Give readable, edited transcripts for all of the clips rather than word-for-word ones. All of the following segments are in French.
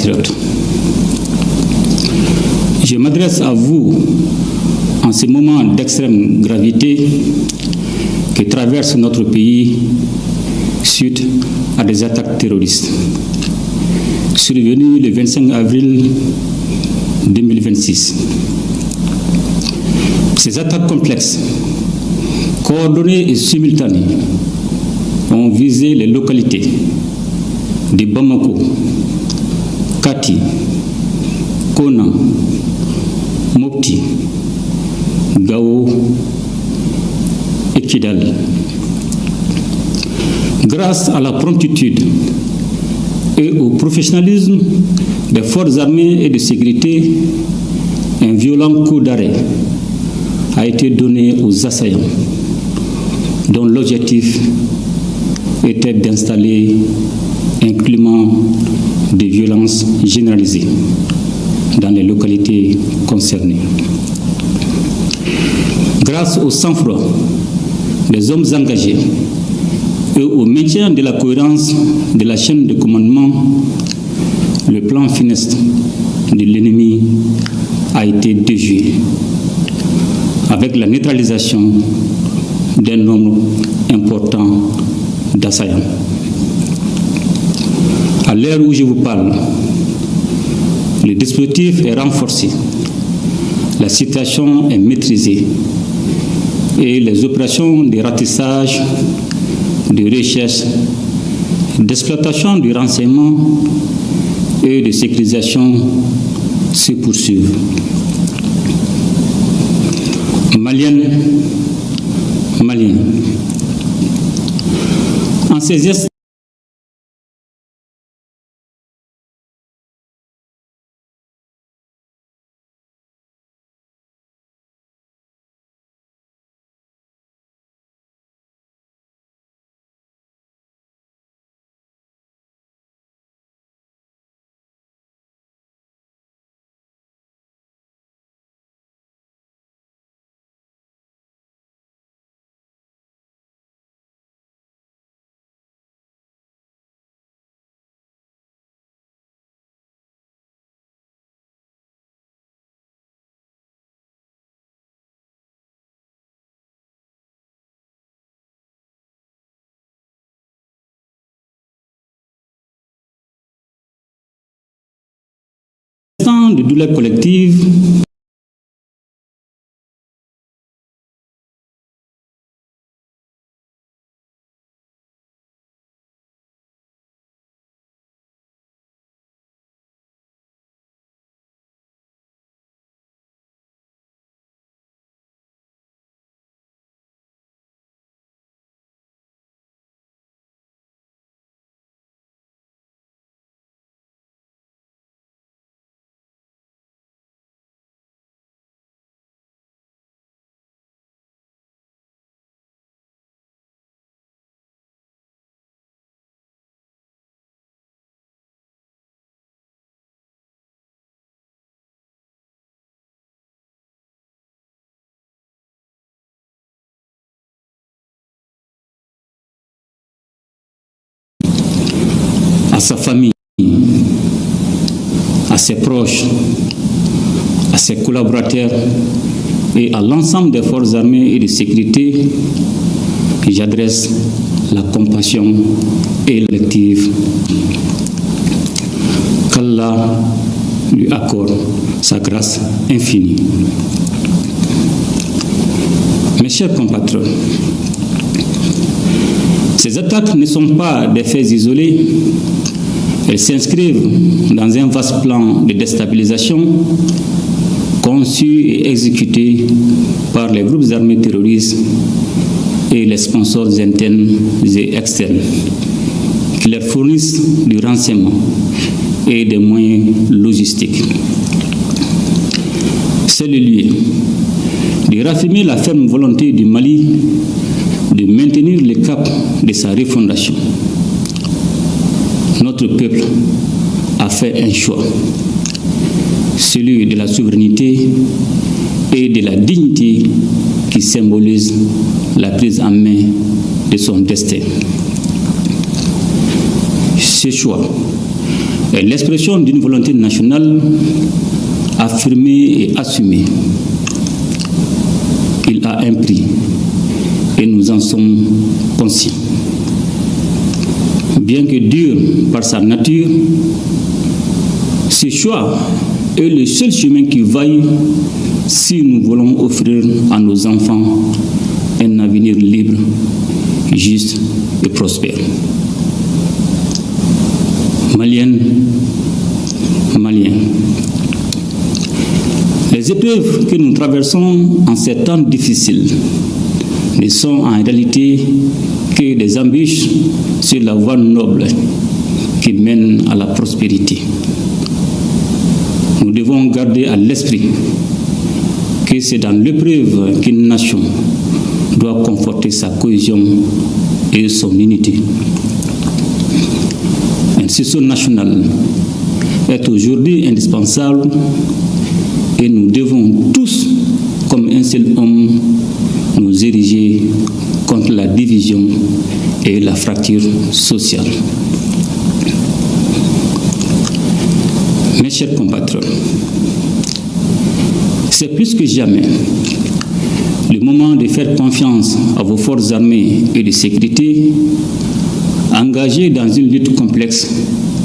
compatriotes, je m'adresse à vous en ce moment d'extrême gravité que traverse notre pays suite à des attaques terroristes survenues le 25 avril 2026. Ces attaques complexes, coordonnées et simultanées, ont visé les localités de Bamako, Kati, Kona, Mopti, Gao et Kidal. Grâce à la promptitude et au professionnalisme des forces armées et de sécurité, un violent coup d'arrêt a été donné aux assaillants, dont l'objectif était d'installer un climat de violence généralisée dans les localités concernées. Grâce au sang-froid des hommes engagés et au maintien de la cohérence de la chaîne de commandement, le plan funeste de l'ennemi a été déjoué avec la neutralisation d'un nombre important d'assaillants. À l'heure où je vous parle, le dispositif est renforcé, la situation est maîtrisée et les opérations de ratissage, de recherche, d'exploitation du renseignement et de sécurisation se poursuivent. Maliennes, Maliens, en ces gestes, de douleur collective, à sa famille, à ses proches, à ses collaborateurs et à l'ensemble des forces armées et de sécurité, j'adresse la compassion et l'élective. Qu'Allah lui accorde sa grâce infinie. Mes chers compatriotes, ces attaques ne sont pas des faits isolés. Elles s'inscrivent dans un vaste plan de déstabilisation conçu et exécuté par les groupes armés terroristes et les sponsors internes et externes qui leur fournissent du renseignement et des moyens logistiques. C'est le lieu de raffirmer la ferme volonté du Mali de maintenir le cap de sa refondation. Notre peuple a fait un choix, celui de la souveraineté et de la dignité qui symbolise la prise en main de son destin. Ce choix est l'expression d'une volonté nationale affirmée et assumée. Il a un prix et nous en sommes conscients. Bien que dur par sa nature, ce choix est le seul chemin qui vaille si nous voulons offrir à nos enfants un avenir libre, juste et prospère. Maliennes, Maliens, les épreuves que nous traversons en ces temps difficiles ne sont en réalité que des embûches sur la voie noble qui mène à la prospérité. Nous devons garder à l'esprit que c'est dans l'épreuve qu'une nation doit conforter sa cohésion et son unité. Un sursaut national est aujourd'hui indispensable et nous devons tous, comme un seul homme, nous ériger contre la division et la fracture sociale. Mes chers compatriotes, c'est plus que jamais le moment de faire confiance à vos forces armées et de sécurité engagées dans une lutte complexe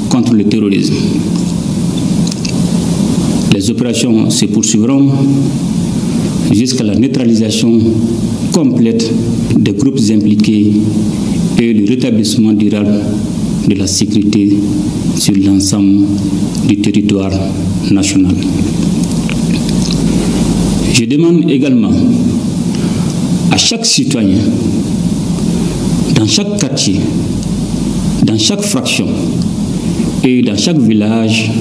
contre le terrorisme. Les opérations se poursuivront jusqu'à la neutralisation complète des groupes impliqués et le rétablissement durable de la sécurité sur l'ensemble du territoire national. Je demande également à chaque citoyen, dans chaque quartier, dans chaque fraction et dans chaque village,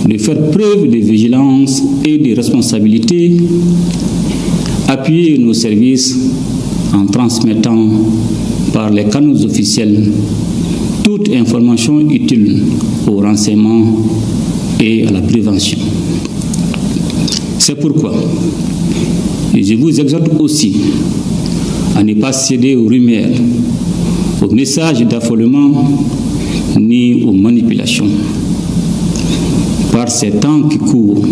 de faire preuve de vigilance et de responsabilité, appuyer nos services en transmettant par les canaux officiels toute information utile au renseignement et à la prévention. C'est pourquoi je vous exhorte aussi à ne pas céder aux rumeurs, aux messages d'affolement ni aux manipulations. Par ces temps qui courent,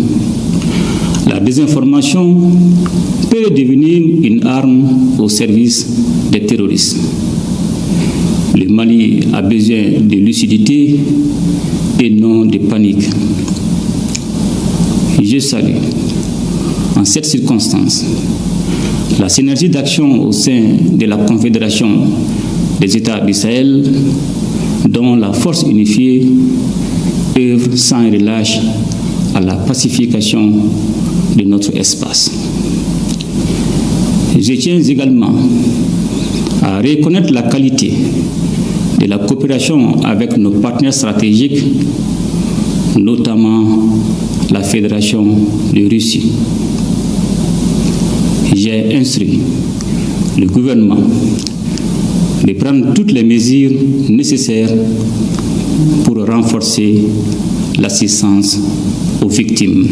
la désinformation peut devenir une arme au service des terroristes. Le Mali a besoin de lucidité et non de panique. Je salue, en cette circonstance, la synergie d'action au sein de la Confédération des États du Sahel, dont la force unifiée œuvre sans relâche à la pacification de notre espace. Je tiens également à reconnaître la qualité de la coopération avec nos partenaires stratégiques, notamment la Fédération de Russie. J'ai instruit le gouvernement de prendre toutes les mesures nécessaires pour renforcer l'assistance aux victimes.